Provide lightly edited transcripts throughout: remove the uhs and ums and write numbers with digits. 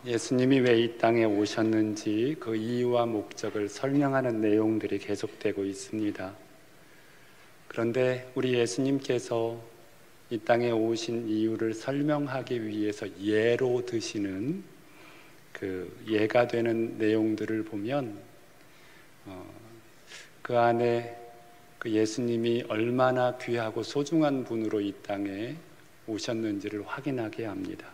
예수님이 왜 이 땅에 오셨는지 그 이유와 목적을 설명하는 내용들이 계속되고 있습니다. 그런데 우리 예수님께서 이 땅에 오신 이유를 설명하기 위해서 예로 드시는 그 예가 되는 내용들을 보면 그 안에 그 예수님이 얼마나 귀하고 소중한 분으로 이 땅에 오셨는지를 확인하게 합니다.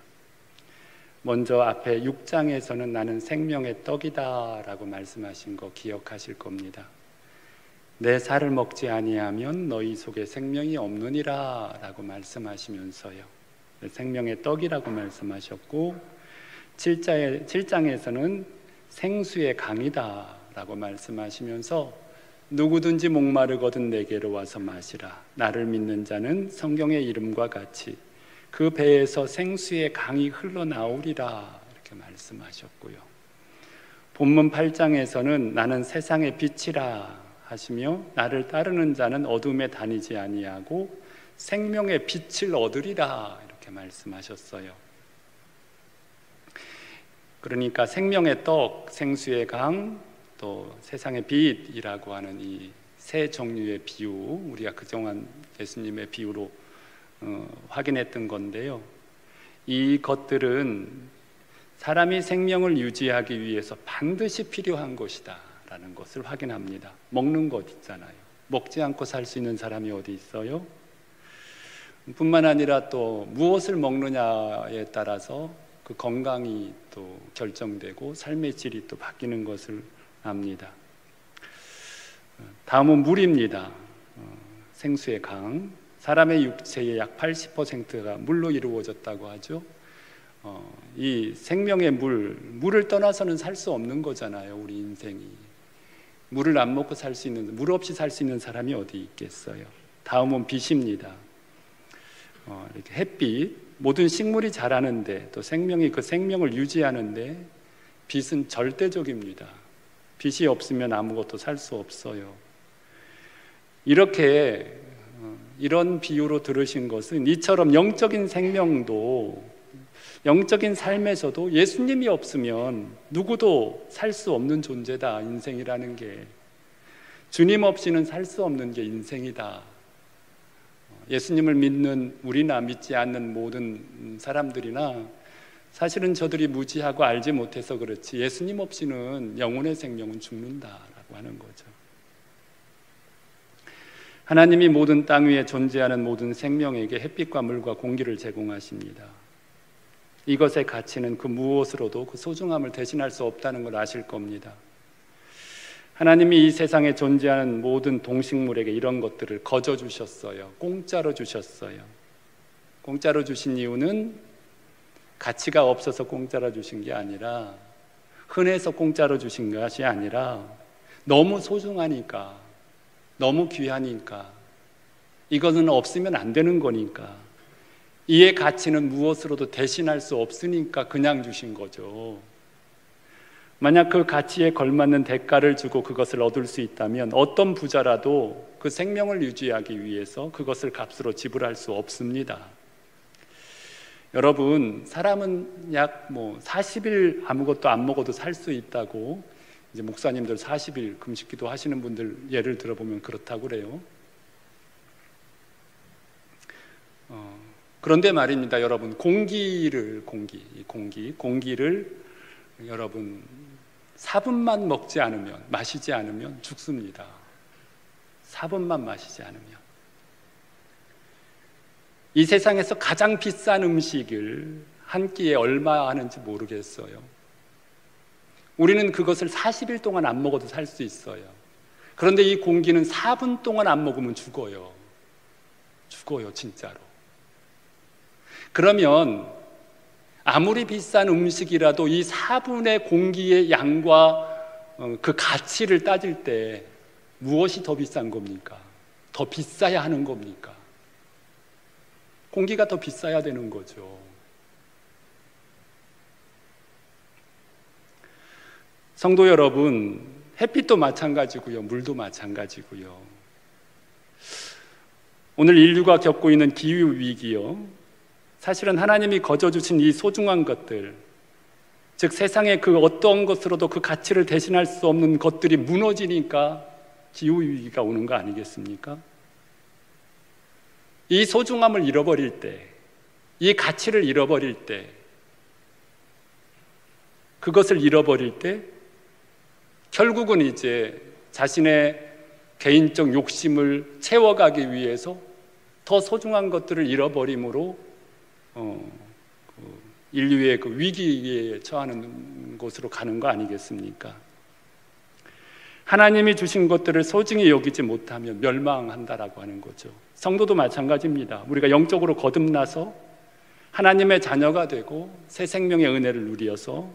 먼저 앞에 6장에서는 나는 생명의 떡이다 라고 말씀하신 거 기억하실 겁니다. 내 살을 먹지 아니하면 너희 속에 생명이 없느니라 라고 말씀하시면서요, 생명의 떡이라고 말씀하셨고, 7장에서는 생수의 강이다 라고 말씀하시면서 누구든지 목마르거든 내게로 와서 마시라. 나를 믿는 자는 성경의 이름과 같이 그 배에서 생수의 강이 흘러나오리라 이렇게 말씀하셨고요. 본문 8장에서는 나는 세상의 빛이라 하시며 나를 따르는 자는 어둠에 다니지 아니하고 생명의 빛을 얻으리라 이렇게 말씀하셨어요. 그러니까 생명의 떡, 생수의 강, 또 세상의 빛이라고 하는 이 세 종류의 비유, 우리가 그동안 예수님의 비유로 확인했던 건데요, 이 것들은 사람이 생명을 유지하기 위해서 반드시 필요한 것이다 라는 것을 확인합니다. 먹는 것 있잖아요. 먹지 않고 살 수 있는 사람이 어디 있어요? 뿐만 아니라 또 무엇을 먹느냐에 따라서 그 건강이 또 결정되고 삶의 질이 또 바뀌는 것을 압니다. 다음은 물입니다. 생수의 강, 사람의 육체의 약 80%가 물로 이루어졌다고 하죠. 이 생명의 물을 떠나서는 살 수 없는 거잖아요. 우리 인생이 물을 안 먹고 살 수 있는, 물 없이 살 수 있는 사람이 어디 있겠어요. 다음은 빛입니다. 이렇게 햇빛, 모든 식물이 자라는데 또 생명이 그 생명을 유지하는데 빛은 절대적입니다. 빛이 없으면 아무것도 살 수 없어요. 이렇게 이런 비유로 들으신 것은 이처럼 영적인 생명도, 영적인 삶에서도 예수님이 없으면 누구도 살 수 없는 존재다. 인생이라는 게 주님 없이는 살 수 없는 게 인생이다. 예수님을 믿는 우리나 믿지 않는 모든 사람들이나 사실은 저들이 무지하고 알지 못해서 그렇지 예수님 없이는 영혼의 생명은 죽는다라고 하는 거죠. 하나님이 모든 땅 위에 존재하는 모든 생명에게 햇빛과 물과 공기를 제공하십니다. 이것의 가치는 그 무엇으로도 그 소중함을 대신할 수 없다는 걸 아실 겁니다. 하나님이 이 세상에 존재하는 모든 동식물에게 이런 것들을 거저 주셨어요. 공짜로 주셨어요. 공짜로 주신 이유는 가치가 없어서 공짜로 주신 게 아니라, 흔해서 공짜로 주신 것이 아니라 너무 소중하니까, 너무 귀하니까, 이것은 없으면 안 되는 거니까, 이의 가치는 무엇으로도 대신할 수 없으니까 그냥 주신 거죠. 만약 그 가치에 걸맞는 대가를 주고 그것을 얻을 수 있다면 어떤 부자라도 그 생명을 유지하기 위해서 그것을 값으로 지불할 수 없습니다. 여러분, 사람은 약 40일 아무것도 안 먹어도 살 수 있다고, 이제 목사님들 40일 금식기도 하시는 분들 예를 들어보면 그렇다고 그래요. 그런데 말입니다, 여러분, 공기를 여러분 4분만 먹지 않으면, 마시지 않으면 죽습니다. 4분만 마시지 않으면. 이 세상에서 가장 비싼 음식을 한 끼에 얼마 하는지 모르겠어요. 우리는 그것을 40일 동안 안 먹어도 살 수 있어요. 그런데 이 공기는 4분 동안 안 먹으면 죽어요. 죽어요, 진짜로. 그러면 아무리 비싼 음식이라도 이 4분의 공기의 양과 그 가치를 따질 때 무엇이 더 비싼 겁니까? 더 비싸야 하는 겁니까? 공기가 더 비싸야 되는 거죠. 성도 여러분, 햇빛도 마찬가지고요, 물도 마찬가지고요. 오늘 인류가 겪고 있는 기후 위기요, 사실은 하나님이 거저 주신 이 소중한 것들, 즉 세상의 그 어떤 것으로도 그 가치를 대신할 수 없는 것들이 무너지니까 기후위기가 오는 거 아니겠습니까? 이 소중함을 잃어버릴 때, 이 가치를 잃어버릴 때, 그것을 잃어버릴 때 결국은 이제 자신의 개인적 욕심을 채워가기 위해서 더 소중한 것들을 잃어버림으로 인류의 그 위기에 처하는 곳으로 가는 거 아니겠습니까? 하나님이 주신 것들을 소중히 여기지 못하면 멸망한다라고 하는 거죠. 성도도 마찬가지입니다. 우리가 영적으로 거듭나서 하나님의 자녀가 되고 새 생명의 은혜를 누려서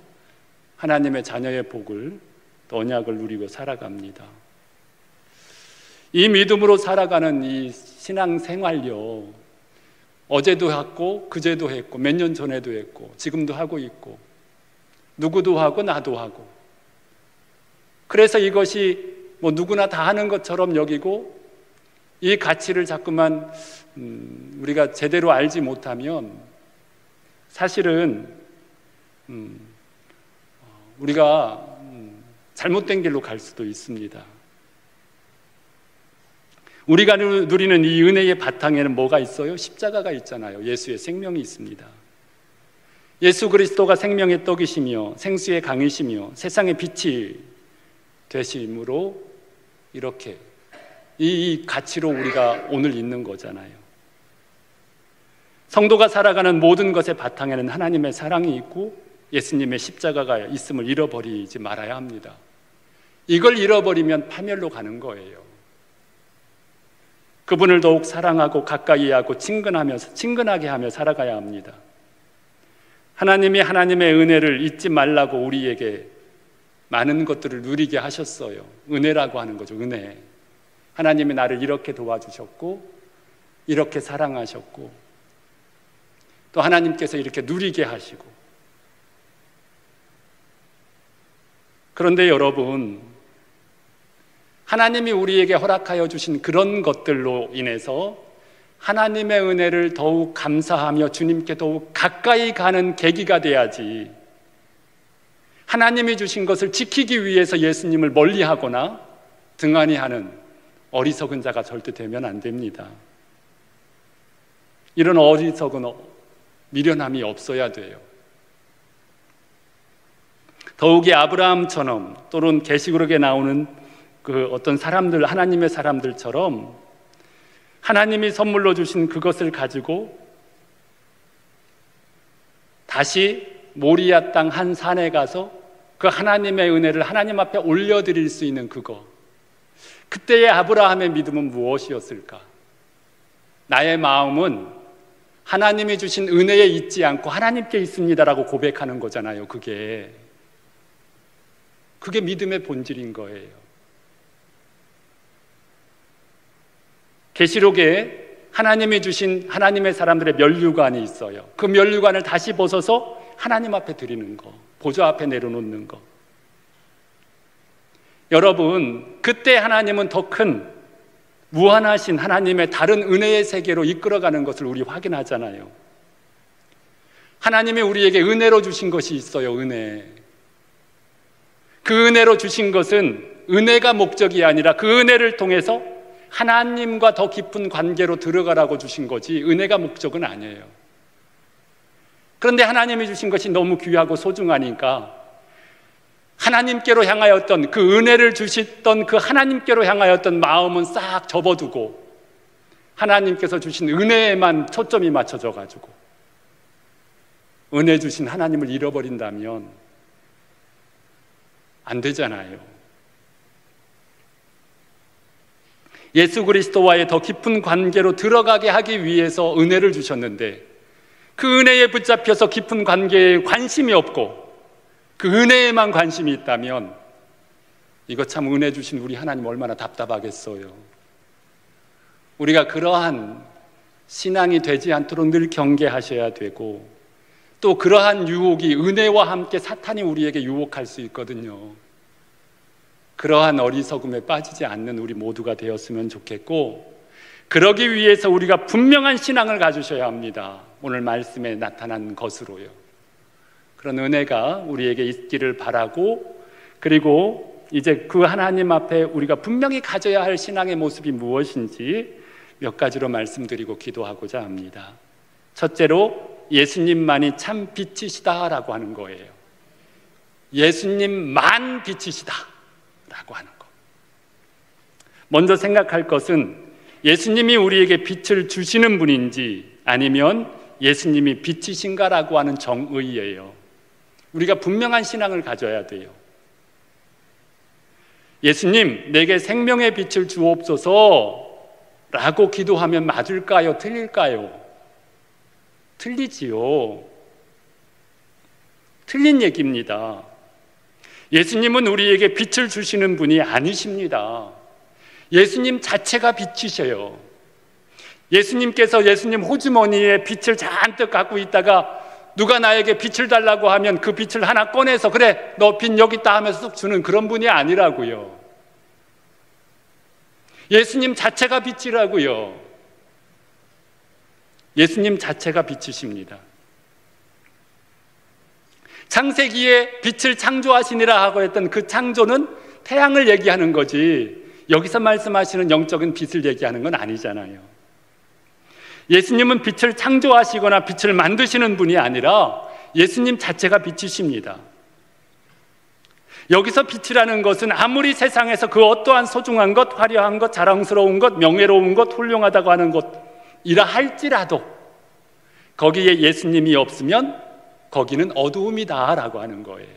하나님의 자녀의 복을, 언약을 누리고 살아갑니다. 이 믿음으로 살아가는 이 신앙생활요, 어제도 했고 그제도 했고 몇 년 전에도 했고 지금도 하고 있고 누구도 하고 나도 하고, 그래서 이것이 뭐 누구나 다 하는 것처럼 여기고 이 가치를 자꾸만 우리가 제대로 알지 못하면 사실은 우리가 잘못된 길로 갈 수도 있습니다. 우리가 누리는 이 은혜의 바탕에는 뭐가 있어요? 십자가가 있잖아요. 예수의 생명이 있습니다. 예수 그리스도가 생명의 떡이시며 생수의 강이시며 세상의 빛이 되심으로 이렇게 이 가치로 우리가 오늘 있는 거잖아요. 성도가 살아가는 모든 것의 바탕에는 하나님의 사랑이 있고 예수님의 십자가가 있음을 잃어버리지 말아야 합니다. 이걸 잃어버리면 파멸로 가는 거예요. 그분을 더욱 사랑하고 가까이 하고 친근하게 하며 살아가야 합니다. 하나님이 하나님의 은혜를 잊지 말라고 우리에게 많은 것들을 누리게 하셨어요. 은혜라고 하는 거죠. 은혜. 하나님이 나를 이렇게 도와주셨고 이렇게 사랑하셨고 또 하나님께서 이렇게 누리게 하시고. 그런데 여러분, 하나님이 우리에게 허락하여 주신 그런 것들로 인해서 하나님의 은혜를 더욱 감사하며 주님께 더욱 가까이 가는 계기가 돼야지, 하나님이 주신 것을 지키기 위해서 예수님을 멀리하거나 등한히 하는 어리석은 자가 절대 되면 안 됩니다. 이런 어리석은 미련함이 없어야 돼요. 더욱이 아브라함처럼 또는 계시록에 나오는 그 어떤 사람들, 하나님의 사람들처럼 하나님이 선물로 주신 그것을 가지고 다시 모리아 땅 한 산에 가서 그 하나님의 은혜를 하나님 앞에 올려드릴 수 있는 그거, 그때의 아브라함의 믿음은 무엇이었을까? 나의 마음은 하나님이 주신 은혜에 있지 않고 하나님께 있습니다라고 고백하는 거잖아요. 그게 믿음의 본질인 거예요. 계시록에 하나님이 주신 하나님의 사람들의 면류관이 있어요. 그 면류관을 다시 벗어서 하나님 앞에 드리는 거, 보좌 앞에 내려놓는 거. 여러분, 그때 하나님은 더 큰 무한하신 하나님의 다른 은혜의 세계로 이끌어가는 것을 우리 확인하잖아요. 하나님이 우리에게 은혜로 주신 것이 있어요. 은혜. 그 은혜로 주신 것은 은혜가 목적이 아니라 그 은혜를 통해서 하나님과 더 깊은 관계로 들어가라고 주신 거지 은혜가 목적은 아니에요. 그런데 하나님이 주신 것이 너무 귀하고 소중하니까 하나님께로 향하였던 그 은혜를 주셨던 그 하나님께로 향하였던 마음은 싹 접어두고 하나님께서 주신 은혜에만 초점이 맞춰져 가지고 은혜 주신 하나님을 잃어버린다면 안 되잖아요. 예수 그리스도와의 더 깊은 관계로 들어가게 하기 위해서 은혜를 주셨는데 그 은혜에 붙잡혀서 깊은 관계에 관심이 없고 그 은혜에만 관심이 있다면 이거 참 은혜 주신 우리 하나님 얼마나 답답하겠어요. 우리가 그러한 신앙이 되지 않도록 늘 경계하셔야 되고 또 그러한 유혹이 은혜와 함께 사탄이 우리에게 유혹할 수 있거든요. 그러한 어리석음에 빠지지 않는 우리 모두가 되었으면 좋겠고, 그러기 위해서 우리가 분명한 신앙을 가지셔야 합니다. 오늘 말씀에 나타난 것으로요. 그런 은혜가 우리에게 있기를 바라고, 그리고 이제 그 하나님 앞에 우리가 분명히 가져야 할 신앙의 모습이 무엇인지 몇 가지로 말씀드리고 기도하고자 합니다. 첫째로 예수님만이 참 빛이시다라고 하는 거예요. 예수님만 빛이시다라고 하는 거. 먼저 생각할 것은 예수님이 우리에게 빛을 주시는 분인지 아니면 예수님이 빛이신가라고 하는 정의예요. 우리가 분명한 신앙을 가져야 돼요. 예수님, 내게 생명의 빛을 주옵소서 라고 기도하면 맞을까요? 틀릴까요? 틀리지요. 틀린 얘기입니다. 예수님은 우리에게 빛을 주시는 분이 아니십니다. 예수님 자체가 빛이셔요. 예수님께서 예수님 호주머니에 빛을 잔뜩 갖고 있다가 누가 나에게 빛을 달라고 하면 그 빛을 하나 꺼내서 그래, 너 빛 여기 있다 하면서 쏙 주는 그런 분이 아니라고요. 예수님 자체가 빛이라고요. 예수님 자체가 빛이십니다. 창세기에 빛을 창조하시니라 하고 했던 그 창조는 태양을 얘기하는 거지, 여기서 말씀하시는 영적인 빛을 얘기하는 건 아니잖아요. 예수님은 빛을 창조하시거나 빛을 만드시는 분이 아니라 예수님 자체가 빛이십니다. 여기서 빛이라는 것은 아무리 세상에서 그 어떠한 소중한 것, 화려한 것, 자랑스러운 것, 명예로운 것, 훌륭하다고 하는 것이라 할지라도 거기에 예수님이 없으면 거기는 어두움이다 라고 하는 거예요.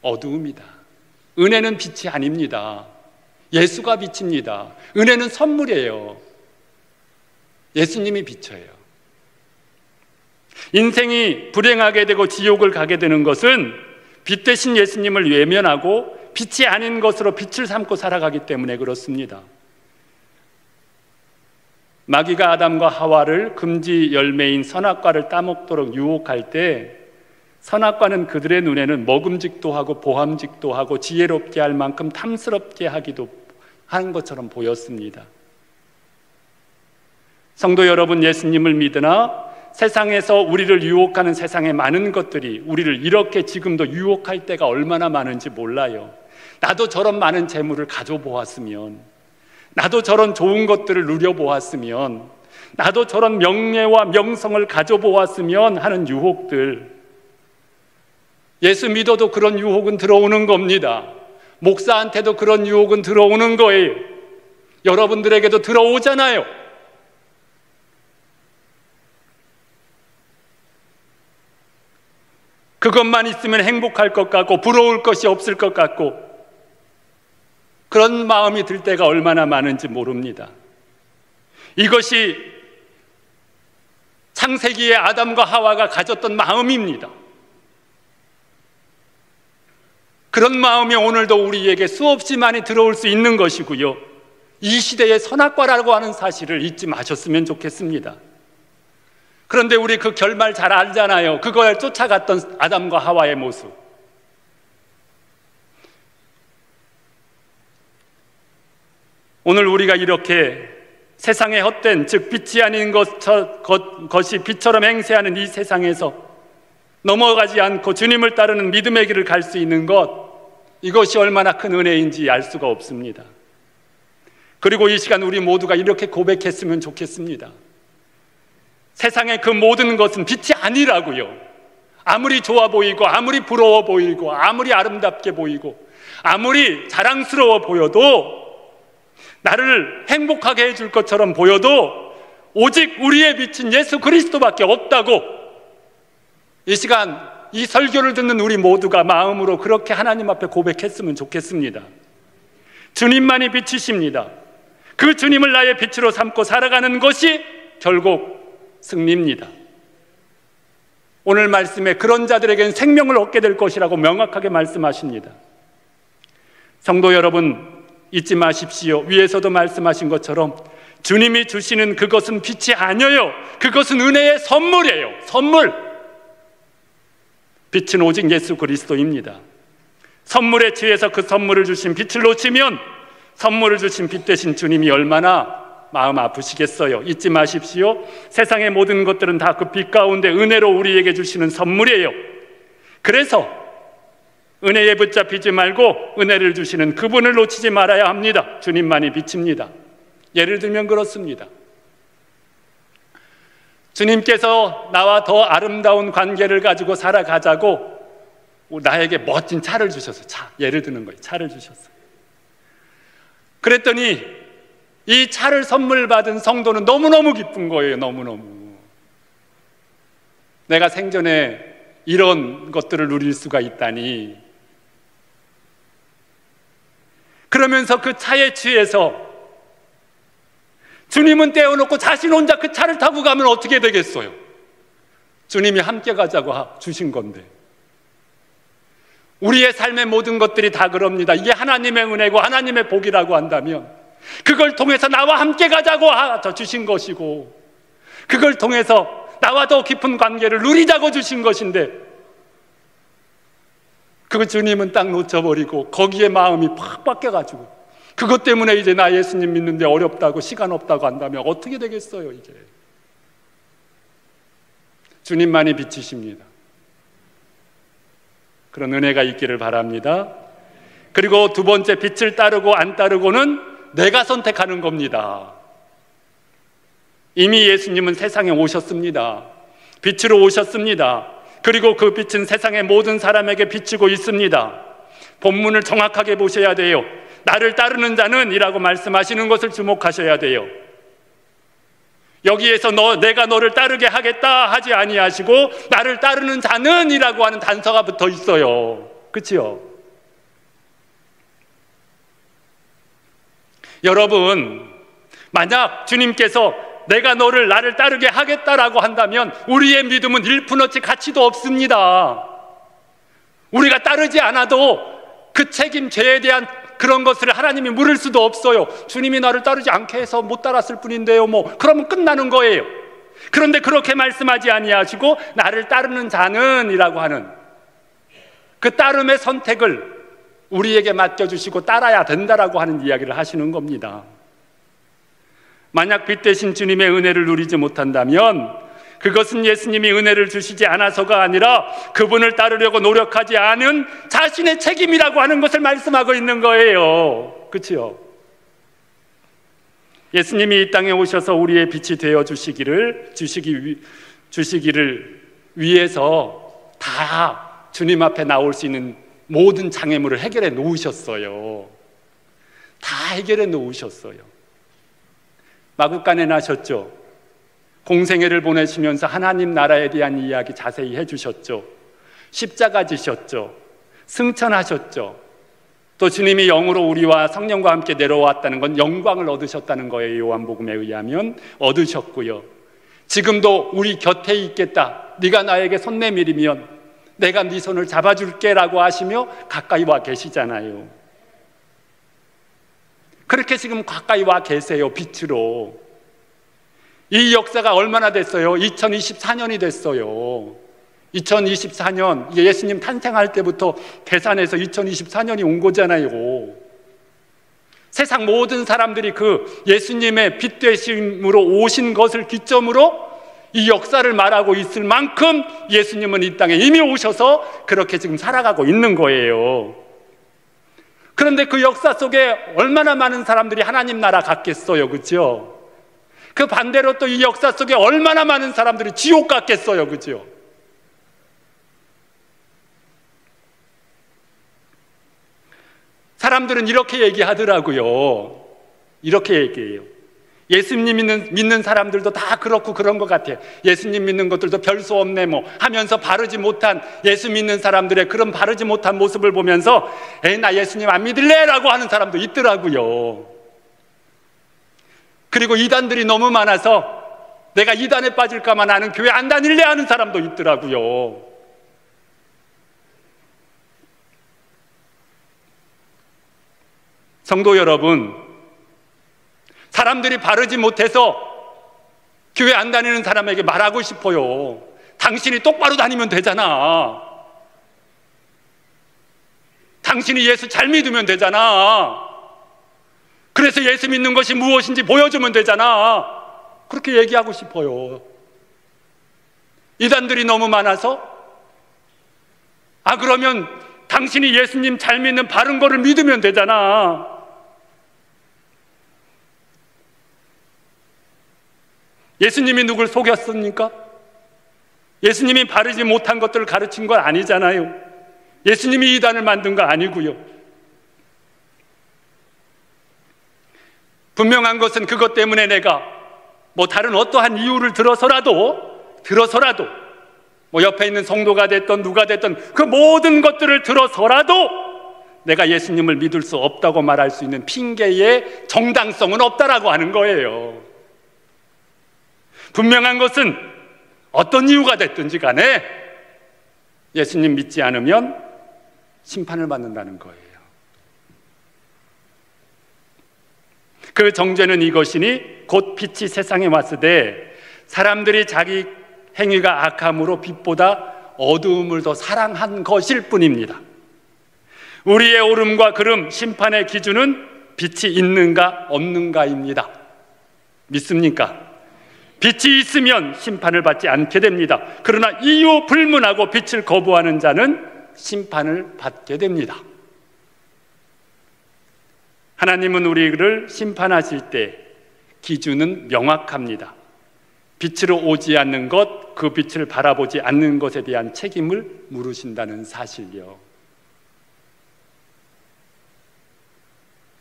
어두움이다. 은혜는 빛이 아닙니다. 예수가 빛입니다. 은혜는 선물이에요. 예수님이 빛이에요. 인생이 불행하게 되고 지옥을 가게 되는 것은 빛 대신 예수님을 외면하고 빛이 아닌 것으로 빛을 삼고 살아가기 때문에 그렇습니다. 마귀가 아담과 하와를 금지 열매인 선악과를 따먹도록 유혹할 때 선악과는 그들의 눈에는 먹음직도 하고 보함직도 하고 지혜롭게 할 만큼 탐스럽게 하기도 하는 것처럼 보였습니다. 성도 여러분, 예수님을 믿으나 세상에서 우리를 유혹하는 세상의 많은 것들이 우리를 이렇게 지금도 유혹할 때가 얼마나 많은지 몰라요. 나도 저런 많은 재물을 가져보았으면, 나도 저런 좋은 것들을 누려보았으면, 나도 저런 명예와 명성을 가져보았으면 하는 유혹들. 예수 믿어도 그런 유혹은 들어오는 겁니다. 목사한테도 그런 유혹은 들어오는 거예요. 여러분들에게도 들어오잖아요. 그것만 있으면 행복할 것 같고 부러울 것이 없을 것 같고 그런 마음이 들 때가 얼마나 많은지 모릅니다. 이것이 창세기의 아담과 하와가 가졌던 마음입니다. 그런 마음이 오늘도 우리에게 수없이 많이 들어올 수 있는 것이고요. 이 시대의 선악과라고 하는 사실을 잊지 마셨으면 좋겠습니다. 그런데 우리 그 결말 잘 알잖아요. 그걸 쫓아갔던 아담과 하와의 모습. 오늘 우리가 이렇게 세상의 헛된, 즉 빛이 아닌 것이 빛처럼 행세하는 이 세상에서 넘어가지 않고 주님을 따르는 믿음의 길을 갈 수 있는 것, 이것이 얼마나 큰 은혜인지 알 수가 없습니다. 그리고 이 시간 우리 모두가 이렇게 고백했으면 좋겠습니다. 세상의 그 모든 것은 빛이 아니라고요. 아무리 좋아 보이고 아무리 부러워 보이고 아무리 아름답게 보이고 아무리 자랑스러워 보여도, 나를 행복하게 해줄 것처럼 보여도 오직 우리의 빛은 예수 그리스도밖에 없다고, 이 시간 이 설교를 듣는 우리 모두가 마음으로 그렇게 하나님 앞에 고백했으면 좋겠습니다. 주님만이 빛이십니다. 그 주님을 나의 빛으로 삼고 살아가는 것이 결국 승리입니다. 오늘 말씀에 그런 자들에게는 생명을 얻게 될 것이라고 명확하게 말씀하십니다. 성도 여러분, 잊지 마십시오. 위에서도 말씀하신 것처럼 주님이 주시는 그것은 빛이 아니에요. 그것은 은혜의 선물이에요. 선물. 빛은 오직 예수 그리스도입니다. 선물에 취해서 그 선물을 주신 빛을 놓치면 선물을 주신 빛 대신 주님이 얼마나 마음 아프시겠어요. 잊지 마십시오. 세상의 모든 것들은 다 그 빛 가운데 은혜로 우리에게 주시는 선물이에요. 그래서 은혜에 붙잡히지 말고 은혜를 주시는 그분을 놓치지 말아야 합니다. 주님만이 빛입니다. 예를 들면 그렇습니다. 주님께서 나와 더 아름다운 관계를 가지고 살아가자고 나에게 멋진 차를 주셨어요. 예를 드는 거예요. 차를 주셨어요. 그랬더니 이 차를 선물 받은 성도는 너무너무 기쁜 거예요. 너무너무. 내가 생전에 이런 것들을 누릴 수가 있다니. 그러면서 그 차에 취해서 주님은 떼어놓고 자신 혼자 그 차를 타고 가면 어떻게 되겠어요? 주님이 함께 가자고 주신 건데. 우리의 삶의 모든 것들이 다 그럽니다. 이게 하나님의 은혜고 하나님의 복이라고 한다면 그걸 통해서 나와 함께 가자고 주신 것이고, 그걸 통해서 나와 더 깊은 관계를 누리자고 주신 것인데, 그걸 주님은 딱 놓쳐버리고 거기에 마음이 팍 바뀌어가지고 그것 때문에 이제 나 예수님 믿는데 어렵다고, 시간 없다고 한다면 어떻게 되겠어요? 이제 주님만이 빛이십니다. 그런 은혜가 있기를 바랍니다. 그리고 두 번째, 빛을 따르고 안 따르고는 내가 선택하는 겁니다. 이미 예수님은 세상에 오셨습니다. 빛으로 오셨습니다. 그리고 그 빛은 세상의 모든 사람에게 비추고 있습니다. 본문을 정확하게 보셔야 돼요. 나를 따르는 자는 이라고 말씀하시는 것을 주목하셔야 돼요. 여기에서 내가 너를 따르게 하겠다 하지 아니하시고 나를 따르는 자는 이라고 하는 단서가 붙어 있어요. 그렇지요? 여러분, 만약 주님께서 내가 나를 따르게 하겠다라고 한다면 우리의 믿음은 일푼어치 가치도 없습니다. 우리가 따르지 않아도 그 책임, 죄에 대한 그런 것을 하나님이 물을 수도 없어요. 주님이 나를 따르지 않게 해서 못 따랐을 뿐인데요, 그러면 끝나는 거예요. 그런데 그렇게 말씀하지 아니하시고 나를 따르는 자는 이라고 하는 그 따름의 선택을 우리에게 맡겨주시고 따라야 된다라고 하는 이야기를 하시는 겁니다. 만약 빛 대신 주님의 은혜를 누리지 못한다면 그것은 예수님이 은혜를 주시지 않아서가 아니라 그분을 따르려고 노력하지 않은 자신의 책임이라고 하는 것을 말씀하고 있는 거예요. 그렇죠? 예수님이 이 땅에 오셔서 우리의 빛이 되어 주시기를 위해서 다 주님 앞에 나올 수 있는 모든 장애물을 해결해 놓으셨어요. 다 해결해 놓으셨어요. 마구간에 나셨죠. 공생애를 보내시면서 하나님 나라에 대한 이야기 자세히 해주셨죠. 십자가 지셨죠. 승천하셨죠. 또 주님이 영으로 우리와 성령과 함께 내려왔다는 건 영광을 얻으셨다는 거예요. 요한복음에 의하면 얻으셨고요. 지금도 우리 곁에 있겠다. 네가 나에게 손 내밀으면 내가 네 손을 잡아줄게 라고 하시며 가까이 와 계시잖아요. 그렇게 지금 가까이 와 계세요. 빛으로. 이 역사가 얼마나 됐어요? 2024년이 됐어요. 2024년, 예수님 탄생할 때부터 계산해서 2024년이 온 거잖아요. 세상 모든 사람들이 그 예수님의 빛 되심으로 오신 것을 기점으로 이 역사를 말하고 있을 만큼 예수님은 이 땅에 이미 오셔서 그렇게 지금 살아가고 있는 거예요. 그런데 그 역사 속에 얼마나 많은 사람들이 하나님 나라 갔겠어요. 그렇죠? 그 반대로 또 이 역사 속에 얼마나 많은 사람들이 지옥 갔겠어요. 그렇죠? 사람들은 이렇게 얘기하더라고요. 이렇게 얘기해요. 예수님 믿는 사람들도 다 그렇고 그런 것 같아요. 예수님 믿는 것들도 별 수 없네 하면서 바르지 못한, 예수 믿는 사람들의 그런 바르지 못한 모습을 보면서 나 예수님 안 믿을래 라고 하는 사람도 있더라고요. 그리고 이단들이 너무 많아서 내가 이단에 빠질까만 나는 교회 안 다닐래 하는 사람도 있더라고요. 성도 여러분, 사람들이 바르지 못해서 교회 안 다니는 사람에게 말하고 싶어요. 당신이 똑바로 다니면 되잖아. 당신이 예수 잘 믿으면 되잖아. 그래서 예수 믿는 것이 무엇인지 보여주면 되잖아. 그렇게 얘기하고 싶어요. 이단들이 너무 많아서, 그러면 당신이 예수님 잘 믿는 바른 거를 믿으면 되잖아. 예수님이 누굴 속였습니까? 예수님이 바르지 못한 것들을 가르친 건 아니잖아요. 예수님이 이단을 만든 거 아니고요. 분명한 것은 그것 때문에 내가 다른 어떠한 이유를 들어서라도 옆에 있는 성도가 됐던 누가 됐던 그 모든 것들을 들어서라도 내가 예수님을 믿을 수 없다고 말할 수 있는 핑계의 정당성은 없다라고 하는 거예요. 분명한 것은 어떤 이유가 됐든지 간에 예수님 믿지 않으면 심판을 받는다는 거예요. 그 정죄는 이것이니 곧 빛이 세상에 왔으되 사람들이 자기 행위가 악함으로 빛보다 어두움을 더 사랑한 것일 뿐입니다. 우리의 옳음과 그름, 심판의 기준은 빛이 있는가 없는가입니다. 믿습니까? 빛이 있으면 심판을 받지 않게 됩니다. 그러나 이유 불문하고 빛을 거부하는 자는 심판을 받게 됩니다. 하나님은 우리를 심판하실 때 기준은 명확합니다. 빛으로 오지 않는 것, 그 빛을 바라보지 않는 것에 대한 책임을 물으신다는 사실이요.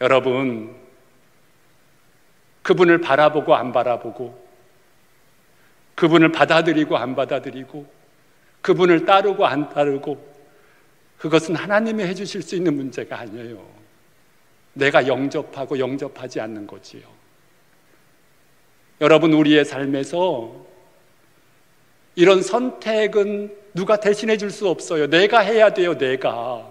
여러분, 그분을 바라보고 안 바라보고, 그분을 받아들이고 안 받아들이고, 그분을 따르고 안 따르고, 그것은 하나님이 해주실 수 있는 문제가 아니에요. 내가 영접하고 영접하지 않는 거지요. 여러분, 우리의 삶에서 이런 선택은 누가 대신해 줄 수 없어요. 내가 해야 돼요. 내가.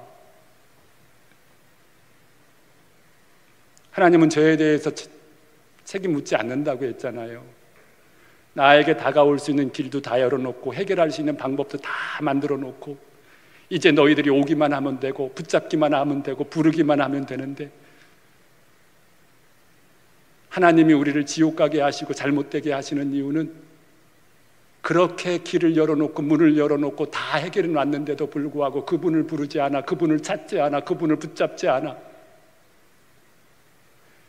하나님은 저에 대해서 책임 묻지 않는다고 했잖아요. 나에게 다가올 수 있는 길도 다 열어놓고 해결할 수 있는 방법도 다 만들어 놓고 이제 너희들이 오기만 하면 되고 붙잡기만 하면 되고 부르기만 하면 되는데, 하나님이 우리를 지옥 가게 하시고 잘못되게 하시는 이유는 그렇게 길을 열어놓고 문을 열어놓고 다 해결해 놨는데도 불구하고 그분을 부르지 않아, 그분을 찾지 않아, 그분을 붙잡지 않아.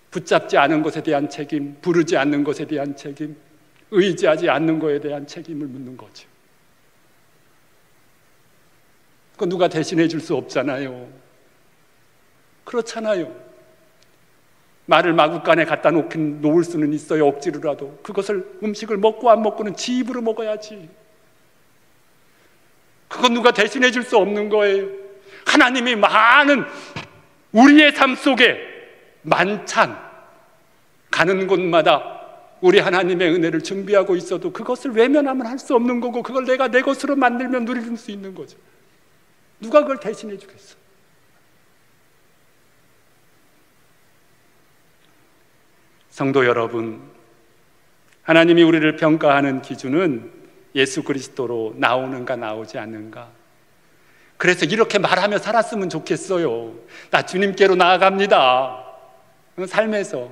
붙잡지 않은 것에 대한 책임, 부르지 않는 것에 대한 책임, 의지하지 않는 것에 대한 책임을 묻는 거죠. 그거 누가 대신해 줄 수 없잖아요. 그렇잖아요. 말을 마구간에 갖다 놓을 수는 있어요. 억지로라도. 그것을 음식을 먹고 안 먹고는 지 입으로 먹어야지. 그건 누가 대신해 줄 수 없는 거예요. 하나님이 많은 우리의 삶 속에 만찬 가는 곳마다 우리 하나님의 은혜를 준비하고 있어도 그것을 외면하면 할 수 없는 거고, 그걸 내가 내 것으로 만들면 누릴 수 있는 거죠. 누가 그걸 대신해 주겠어? 성도 여러분, 하나님이 우리를 평가하는 기준은 예수 그리스도로 나오는가 나오지 않는가. 그래서 이렇게 말하며 살았으면 좋겠어요. 나 주님께로 나아갑니다. 삶에서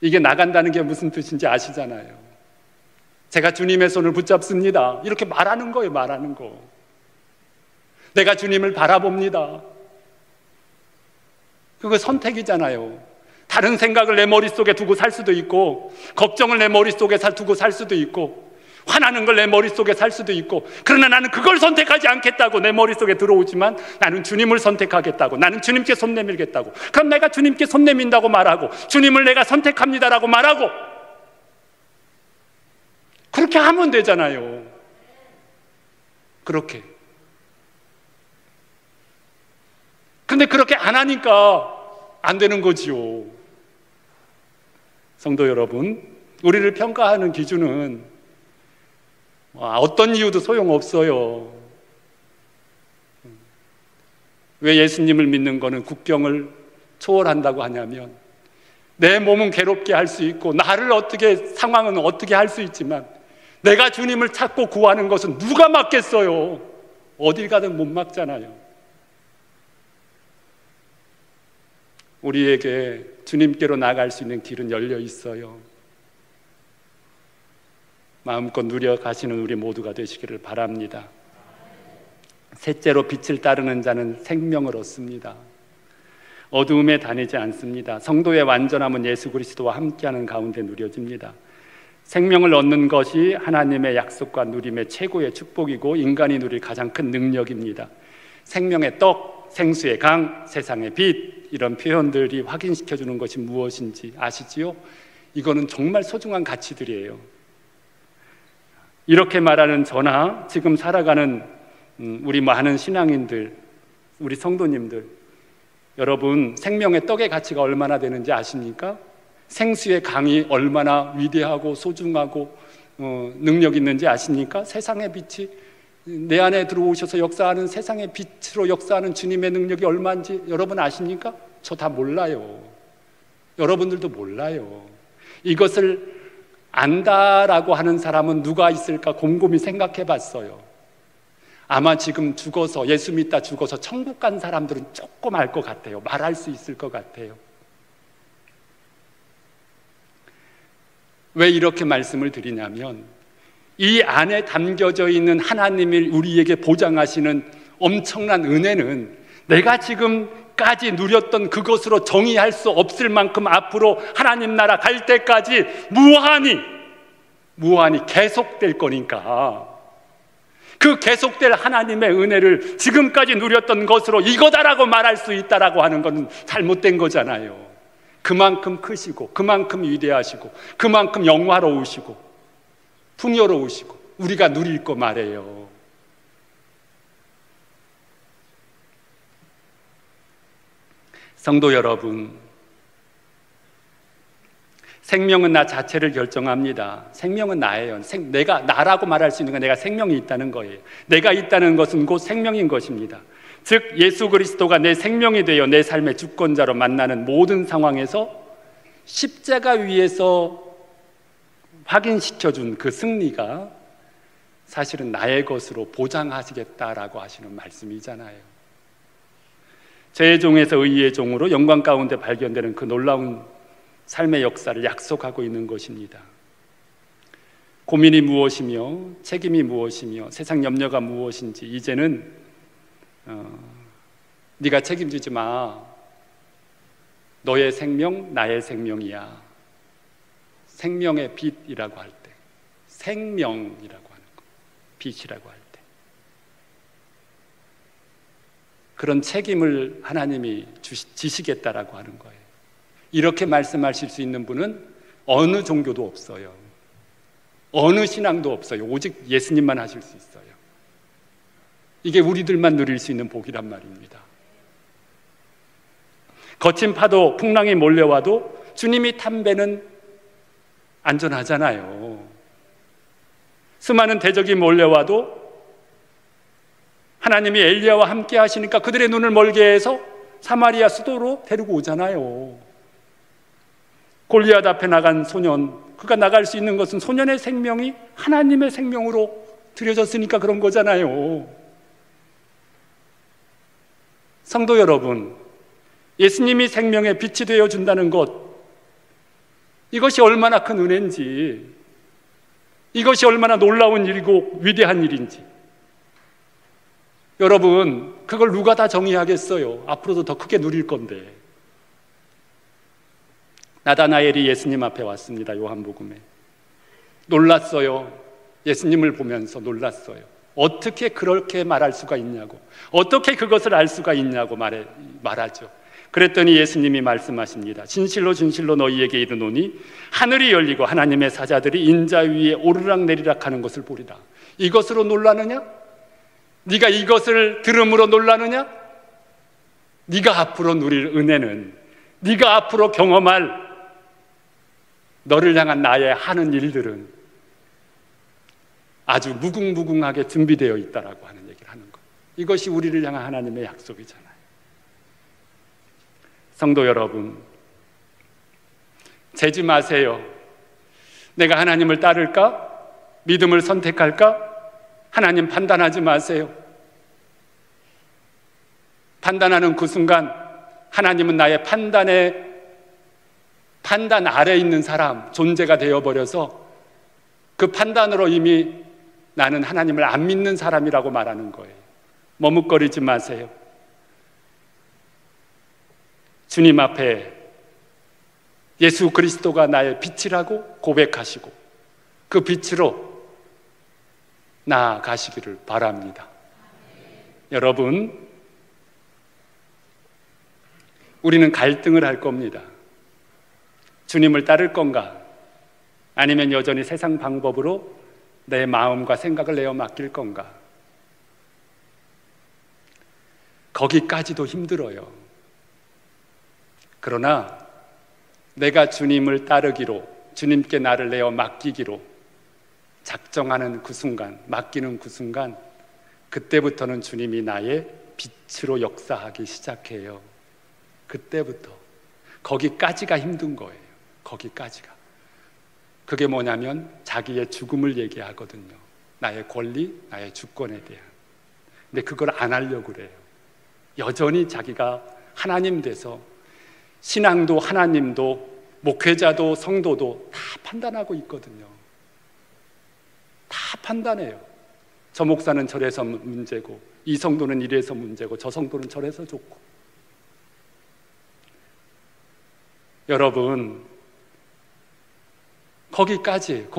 이게 나간다는 게 무슨 뜻인지 아시잖아요. 제가 주님의 손을 붙잡습니다. 이렇게 말하는 거예요. 말하는 거. 내가 주님을 바라봅니다. 그거 선택이잖아요. 다른 생각을 내 머릿속에 두고 살 수도 있고, 걱정을 내 머릿속에 두고 살 수도 있고, 화나는 걸 내 머릿속에 살 수도 있고, 그러나 나는 그걸 선택하지 않겠다고 내 머릿속에 들어오지만 나는 주님을 선택하겠다고, 나는 주님께 손 내밀겠다고. 그럼 내가 주님께 손 내민다고 말하고, 주님을 내가 선택합니다라고 말하고, 그렇게 하면 되잖아요. 그렇게. 근데 그렇게 안 하니까 안 되는 거지요. 성도 여러분, 우리를 평가하는 기준은 어떤 이유도 소용없어요. 왜 예수님을 믿는 거는 국경을 초월한다고 하냐면, 내 몸은 괴롭게 할 수 있고 나를 상황은 어떻게 할 수 있지만 내가 주님을 찾고 구하는 것은 누가 막겠어요? 어딜 가든 못 막잖아요. 우리에게 주님께로 나아갈 수 있는 길은 열려 있어요. 마음껏 누려가시는 우리 모두가 되시기를 바랍니다. 셋째로, 빛을 따르는 자는 생명을 얻습니다. 어두움에 다니지 않습니다. 성도의 완전함은 예수 그리스도와 함께하는 가운데 누려집니다. 생명을 얻는 것이 하나님의 약속과 누림의 최고의 축복이고 인간이 누릴 가장 큰 능력입니다. 생명의 떡, 생수의 강, 세상의 빛, 이런 표현들이 확인시켜주는 것이 무엇인지 아시지요? 이거는 정말 소중한 가치들이에요. 이렇게 말하는 저나 지금 살아가는 우리 많은 신앙인들, 우리 성도님들, 여러분, 생명의 떡의 가치가 얼마나 되는지 아십니까? 생수의 강이 얼마나 위대하고 소중하고 능력 있는지 아십니까? 세상의 빛이 내 안에 들어오셔서 역사하는, 세상의 빛으로 역사하는 주님의 능력이 얼마인지 여러분 아십니까? 저 다 몰라요. 여러분들도 몰라요. 이것을 안다라고 하는 사람은 누가 있을까 곰곰이 생각해 봤어요. 아마 지금 죽어서, 예수 믿다 죽어서 천국 간 사람들은 조금 알 것 같아요. 말할 수 있을 것 같아요. 왜 이렇게 말씀을 드리냐면, 이 안에 담겨져 있는 하나님이 우리에게 보장하시는 엄청난 은혜는 내가 지금까지 누렸던 그것으로 정의할 수 없을 만큼 앞으로 하나님 나라 갈 때까지 무한히 계속될 거니까, 그 계속될 하나님의 은혜를 지금까지 누렸던 것으로 이거다라고 말할 수 있다라고 하는 것은 잘못된 거잖아요. 그만큼 크시고, 그만큼 위대하시고, 그만큼 영화로우시고 풍요로우시고 우리가 누릴 거 말이에요. 성도 여러분, 생명은 나 자체를 결정합니다. 생명은 나예요. 내가 나라고 말할 수 있는 건 내가 생명이 있다는 거예요. 내가 있다는 것은 곧 생명인 것입니다. 즉 예수 그리스도가 내 생명이 되어 내 삶의 주권자로 만나는 모든 상황에서 십자가 위에서 확인시켜준 그 승리가 사실은 나의 것으로 보장하시겠다라고 하시는 말씀이잖아요. 죄의 종에서 의의 종으로 영광 가운데 발견되는 그 놀라운 삶의 역사를 약속하고 있는 것입니다. 고민이 무엇이며 책임이 무엇이며 세상 염려가 무엇인지 이제는 네가 책임지지 마. 너의 생명 나의 생명이야. 생명의 빛이라고 할 때, 생명이라고 하는 거, 빛이라고 할 때, 그런 책임을 하나님이 지시겠다라고 하는 거예요. 이렇게 말씀하실 수 있는 분은 어느 종교도 없어요. 어느 신앙도 없어요. 오직 예수님만 하실 수 있어요. 이게 우리들만 누릴 수 있는 복이란 말입니다. 거친 파도, 풍랑이 몰려와도 주님이 탄 배는 안전하잖아요. 수많은 대적이 몰려와도 하나님이 엘리야와 함께 하시니까 그들의 눈을 멀게 해서 사마리아 수도로 데리고 오잖아요. 골리앗 앞에 나간 소년, 그가 나갈 수 있는 것은 소년의 생명이 하나님의 생명으로 드려졌으니까 그런 거잖아요. 성도 여러분, 예수님이 생명의 빛이 되어준다는 것, 이것이 얼마나 큰 은혜인지, 이것이 얼마나 놀라운 일이고 위대한 일인지, 여러분, 그걸 누가 다 정의하겠어요? 앞으로도 더 크게 누릴 건데. 나다나엘이 예수님 앞에 왔습니다. 요한복음에 놀랐어요. 예수님을 보면서 놀랐어요. 어떻게 그렇게 말할 수가 있냐고, 어떻게 그것을 알 수가 있냐고 말하죠. 그랬더니 예수님이 말씀하십니다. 진실로 진실로 너희에게 이르노니 하늘이 열리고 하나님의 사자들이 인자 위에 오르락내리락 하는 것을 보리라. 이것으로 놀라느냐? 네가 이것을 들음으로 놀라느냐? 네가 앞으로 누릴 은혜는, 네가 앞으로 경험할 너를 향한 나의 하는 일들은 아주 무궁무궁하게 준비되어 있다라고 하는 얘기를 하는 것. 이것이 우리를 향한 하나님의 약속이잖아요. 성도 여러분, 재지 마세요. 내가 하나님을 따를까? 믿음을 선택할까? 하나님 판단하지 마세요. 판단하는 그 순간 하나님은 나의 판단 아래 있는 사람, 존재가 되어버려서 그 판단으로 이미 나는 하나님을 안 믿는 사람이라고 말하는 거예요. 머뭇거리지 마세요. 주님 앞에 예수 그리스도가 나의 빛이라고 고백하시고 그 빛으로 나아가시기를 바랍니다. 여러분, 우리는 갈등을 할 겁니다. 주님을 따를 건가? 아니면 여전히 세상 방법으로 내 마음과 생각을 내어 맡길 건가? 거기까지도 힘들어요. 그러나 내가 주님을 따르기로, 주님께 나를 내어 맡기기로 작정하는 그 순간, 맡기는 그 순간, 그때부터는 주님이 나의 빛으로 역사하기 시작해요. 그때부터. 거기까지가 힘든 거예요. 거기까지가. 그게 뭐냐면 자기의 죽음을 얘기하거든요. 나의 권리, 나의 주권에 대한. 근데 그걸 안 하려고 그래요. 여전히 자기가 하나님 돼서 신앙도 하나님도 목회자도 성도도 다 판단하고 있거든요. 다 판단해요. 저 목사는 저래서 문제고, 이 성도는 이래서 문제고, 저 성도는 저래서 좋고. 여러분, 거기까지.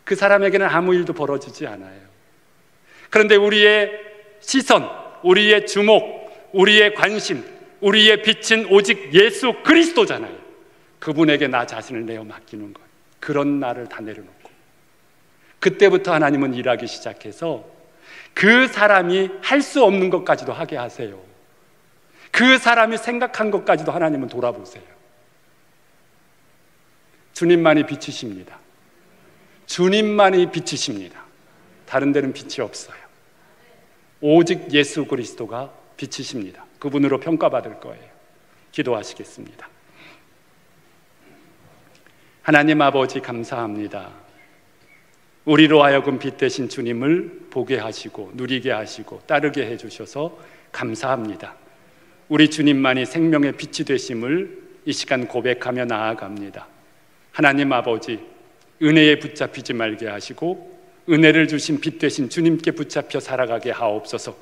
그 사람에게는 아무 일도 벌어지지 않아요. 그런데 우리의 시선, 우리의 주목, 우리의 관심, 우리의 빛은 오직 예수 그리스도잖아요. 그분에게 나 자신을 내어 맡기는 거예요. 그런 나를 다 내려놓고. 그때부터 하나님은 일하기 시작해서 그 사람이 할 수 없는 것까지도 하게 하세요. 그 사람이 생각한 것까지도 하나님은 돌아보세요. 주님만이 빛이십니다. 주님만이 빛이십니다. 다른 데는 빛이 없어요. 오직 예수 그리스도가 빛이십니다. 그분으로 평가받을 거예요. 기도하시겠습니다. 하나님 아버지, 감사합니다. 우리로 하여금 빛 되신 주님을 보게 하시고 누리게 하시고 따르게 해주셔서 감사합니다. 우리 주님만이 생명의 빛이 되심을 이 시간 고백하며 나아갑니다. 하나님 아버지, 은혜에 붙잡히지 말게 하시고 은혜를 주신 빛 되신 주님께 붙잡혀 살아가게 하옵소서.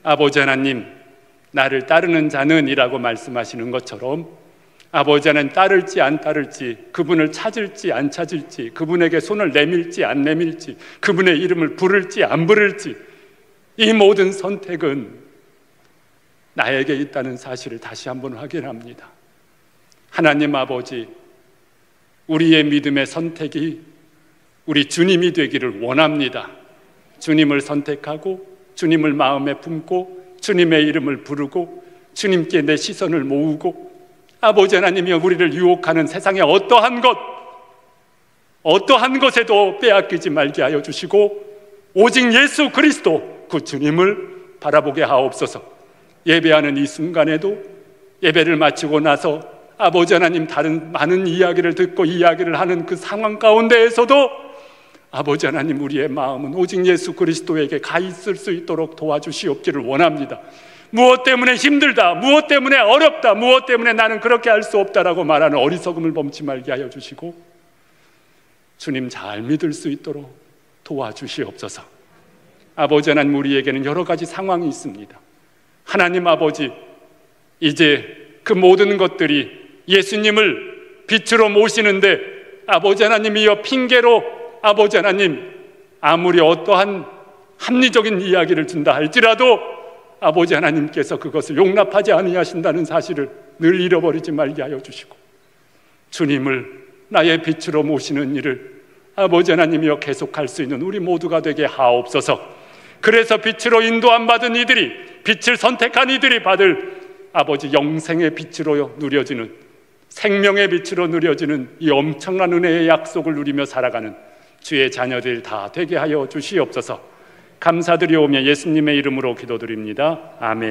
아버지 하나님, 나를 따르는 자는 이라고 말씀하시는 것처럼 아버지 하나님, 따를지 안 따를지, 그분을 찾을지 안 찾을지, 그분에게 손을 내밀지 안 내밀지, 그분의 이름을 부를지 안 부를지, 이 모든 선택은 나에게 있다는 사실을 다시 한번 확인합니다. 하나님 아버지, 우리의 믿음의 선택이 우리 주님이 되기를 원합니다. 주님을 선택하고 주님을 마음에 품고 주님의 이름을 부르고 주님께 내 시선을 모으고 아버지 하나님이 우리를 유혹하는 세상의 어떠한 것에도 빼앗기지 말게 하여 주시고 오직 예수 그리스도 그 주님을 바라보게 하옵소서. 예배하는 이 순간에도 예배를 마치고 나서 아버지 하나님 다른 많은 이야기를 듣고 이야기를 하는 그 상황 가운데에서도 아버지 하나님, 우리의 마음은 오직 예수 그리스도에게 가 있을 수 있도록 도와주시옵기를 원합니다. 무엇 때문에 힘들다, 무엇 때문에 어렵다, 무엇 때문에 나는 그렇게 할 수 없다라고 말하는 어리석음을 범치 말게 하여 주시고 주님 잘 믿을 수 있도록 도와주시옵소서. 아버지 하나님, 우리에게는 여러 가지 상황이 있습니다. 하나님 아버지, 이제 그 모든 것들이 예수님을 빛으로 모시는데 아버지 하나님이여 핑계로 아버지 하나님 아무리 어떠한 합리적인 이야기를 준다 할지라도 아버지 하나님께서 그것을 용납하지 아니하신다는 사실을 늘 잃어버리지 말게 하여 주시고 주님을 나의 빛으로 모시는 일을 아버지 하나님이여 계속할 수 있는 우리 모두가 되게 하옵소서. 그래서 빛으로 인도함 받은 이들이, 빛을 선택한 이들이 받을 아버지 영생의 빛으로 누려지는, 생명의 빛으로 누려지는 이 엄청난 은혜의 약속을 누리며 살아가는 주의 자녀들 다 되게 하여 주시옵소서. 감사드리오며 예수님의 이름으로 기도드립니다. 아멘.